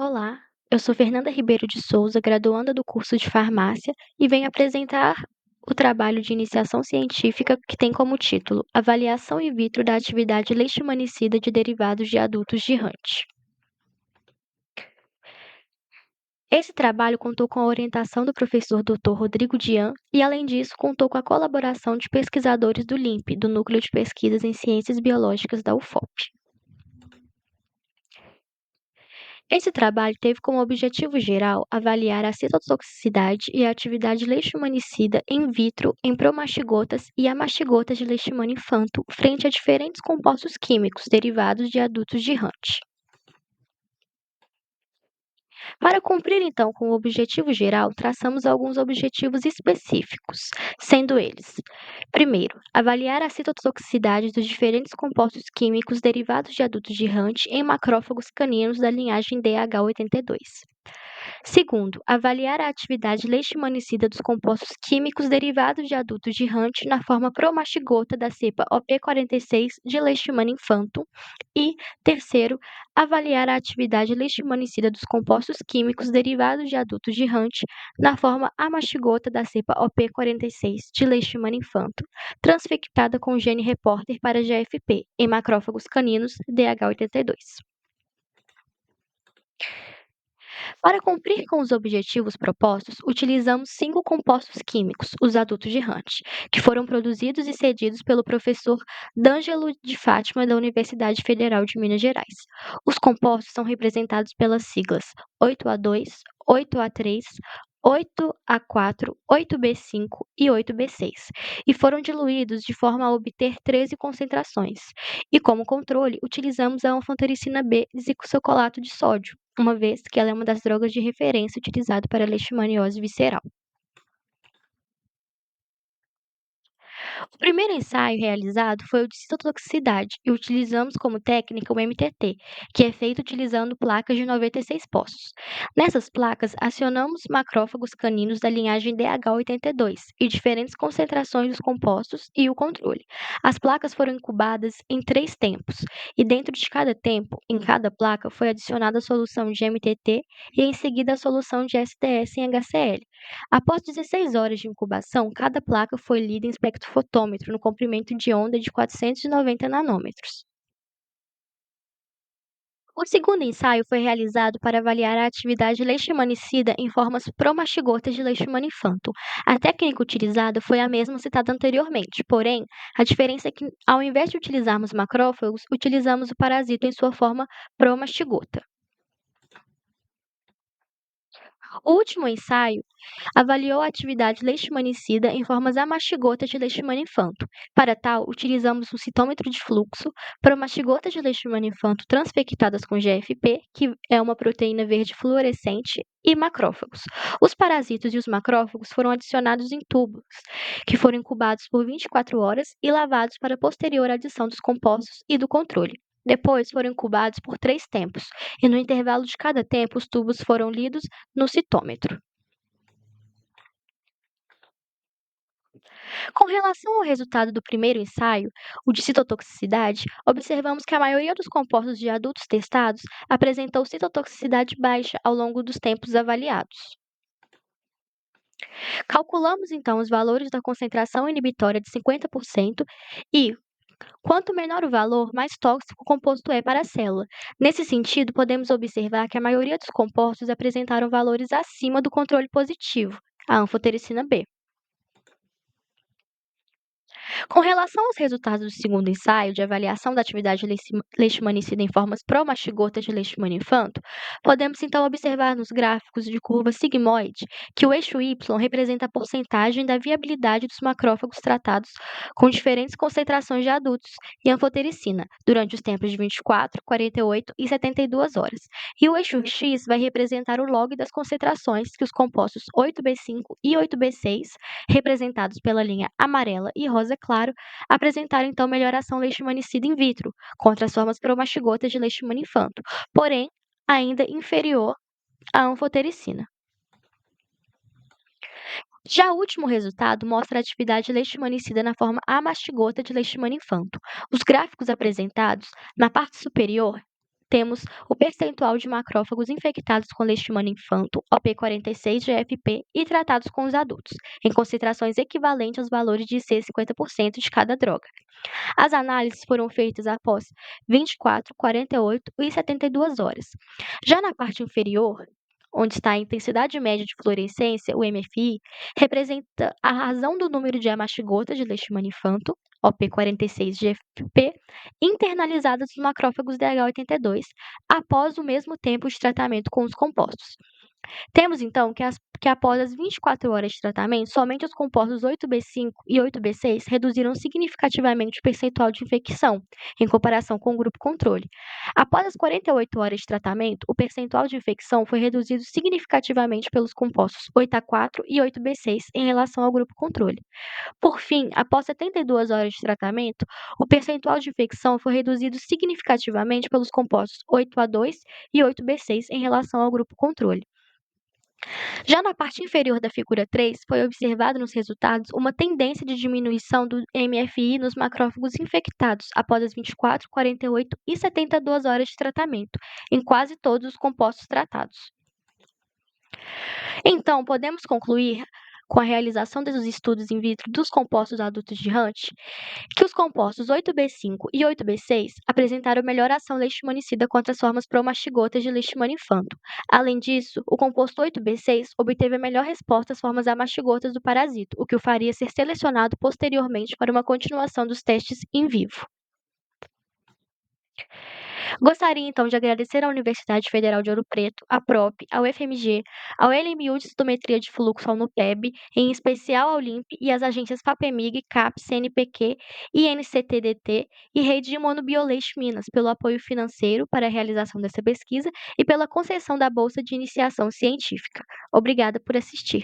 Olá, eu sou Fernanda Ribeiro de Souza, graduanda do curso de farmácia, e venho apresentar o trabalho de iniciação científica que tem como título Avaliação in vitro da atividade leishmanicida de derivados de adultos de Hunt. Esse trabalho contou com a orientação do professor Dr. Rodrigo Dian e, além disso, contou com a colaboração de pesquisadores do LIMP, do Núcleo de Pesquisas em Ciências Biológicas da UFOP. Esse trabalho teve como objetivo geral avaliar a citotoxicidade e a atividade leishmanicida in vitro em promastigotas e amastigotas de leishmania infanto frente a diferentes compostos químicos derivados de adultos de Hunt. Para cumprir então com o objetivo geral, traçamos alguns objetivos específicos, sendo eles: primeiro, avaliar a citotoxicidade dos diferentes compostos químicos derivados de adultos de Hunt em macrófagos caninos da linhagem DH82. Segundo, avaliar a atividade leishmanicida dos compostos químicos derivados de adultos de Hunt na forma promastigota da cepa OP46 de Leishmania infantum. E, terceiro, avaliar a atividade leishmanicida dos compostos químicos derivados de adultos de Hunt na forma amastigota da cepa OP46 de Leishmania infantum, transfectada com o gene repórter para GFP em macrófagos caninos DH82. Para cumprir com os objetivos propostos, utilizamos 5 compostos químicos, os adultos de Hunt, que foram produzidos e cedidos pelo professor D'Angelo de Fátima da Universidade Federal de Minas Gerais. Os compostos são representados pelas siglas 8A2, 8A3, 8A4, 8B5 e 8B6, e foram diluídos de forma a obter 13 concentrações. E como controle, utilizamos a anfotericina B desoxicolato de sódio, uma vez que ela é uma das drogas de referência utilizada para a leishmaniose visceral. O primeiro ensaio realizado foi o de citotoxicidade e utilizamos como técnica o MTT, que é feito utilizando placas de 96 postos. Nessas placas, acionamos macrófagos caninos da linhagem DH82 e diferentes concentrações dos compostos e o controle. As placas foram incubadas em 3 tempos e dentro de cada tempo, em cada placa, foi adicionada a solução de MTT e em seguida a solução de SDS em HCl. Após 16 horas de incubação, cada placa foi lida em espectrofotômetro no comprimento de onda de 490 nanômetros. O segundo ensaio foi realizado para avaliar a atividade leishmanicida em formas promastigotas de Leishmania infantum. A técnica utilizada foi a mesma citada anteriormente, porém, a diferença é que, ao invés de utilizarmos macrófagos, utilizamos o parasito em sua forma promastigota. O último ensaio avaliou a atividade leishmanicida em formas amastigotas de Leishmania infantum. Para tal, utilizamos um citômetro de fluxo, promastigotas de Leishmania infantum transfectadas com GFP, que é uma proteína verde fluorescente, e macrófagos. Os parasitos e os macrófagos foram adicionados em tubos, que foram incubados por 24 horas e lavados para posterior adição dos compostos e do controle. Depois foram incubados por 3 tempos, e no intervalo de cada tempo os tubos foram lidos no citômetro. Com relação ao resultado do primeiro ensaio, o de citotoxicidade, observamos que a maioria dos compostos de adultos testados apresentou citotoxicidade baixa ao longo dos tempos avaliados. Calculamos então os valores da concentração inibitória de 50% e, quanto menor o valor, mais tóxico o composto é para a célula. Nesse sentido, podemos observar que a maioria dos compostos apresentaram valores acima do controle positivo, a anfotericina B. Com relação aos resultados do segundo ensaio de avaliação da atividade leishmanicida em formas promastigotas de Leishmania infantum, podemos então observar nos gráficos de curva sigmoide que o eixo Y representa a porcentagem da viabilidade dos macrófagos tratados com diferentes concentrações de adultos e anfotericina durante os tempos de 24, 48 e 72 horas. E o eixo X vai representar o log das concentrações que os compostos 8B5 e 8B6, representados pela linha amarela e rosa claro, apresentaram então melhor ação leishmanicida in vitro contra as formas promastigotas de Leishmania infantum, porém ainda inferior à anfotericina. Já o último resultado mostra a atividade leishmanicida na forma amastigota de Leishmania infantum. Os gráficos apresentados na parte superior temos o percentual de macrófagos infectados com leishmania-infanto, OP46-GFP, e tratados com os adultos, em concentrações equivalentes aos valores de C50% de cada droga. As análises foram feitas após 24, 48 e 72 horas. Já na parte inferior, onde está a intensidade média de fluorescência, o MFI, representa a razão do número de amastigotas de leishmania-infanto, OP46-GFP, internalizadas nos macrófagos DH82 após o mesmo tempo de tratamento com os compostos. Temos, então, que após as 24 horas de tratamento, somente os compostos 8B5 e 8B6 reduziram significativamente o percentual de infecção, em comparação com o grupo controle. Após as 48 horas de tratamento, o percentual de infecção foi reduzido significativamente pelos compostos 8A4 e 8B6 em relação ao grupo controle. Por fim, após 72 horas de tratamento, o percentual de infecção foi reduzido significativamente pelos compostos 8A2 e 8B6 em relação ao grupo controle. Já na parte inferior da figura 3, foi observado nos resultados uma tendência de diminuição do MFI nos macrófagos infectados após as 24, 48 e 72 horas de tratamento, em quase todos os compostos tratados. Então, podemos concluir, com a realização dos estudos in vitro dos compostos adultos de Hunt, que os compostos 8B5 e 8B6 apresentaram melhor ação leishmanicida contra as formas promastigotas de leishmania infanto. Além disso, o composto 8B6 obteve a melhor resposta às formas amastigotas do parasito, o que o faria ser selecionado posteriormente para uma continuação dos testes in vivo. Gostaria, então, de agradecer à Universidade Federal de Ouro Preto, à PROP, ao FMG, ao LMU de Citometria de Fluxo, ao NUPEB, em especial ao LIMP e às agências FAPEMIG, CAPES, CNPq, INCTDT e Rede Imunobioleixo Minas, pelo apoio financeiro para a realização dessa pesquisa e pela concessão da Bolsa de Iniciação Científica. Obrigada por assistir.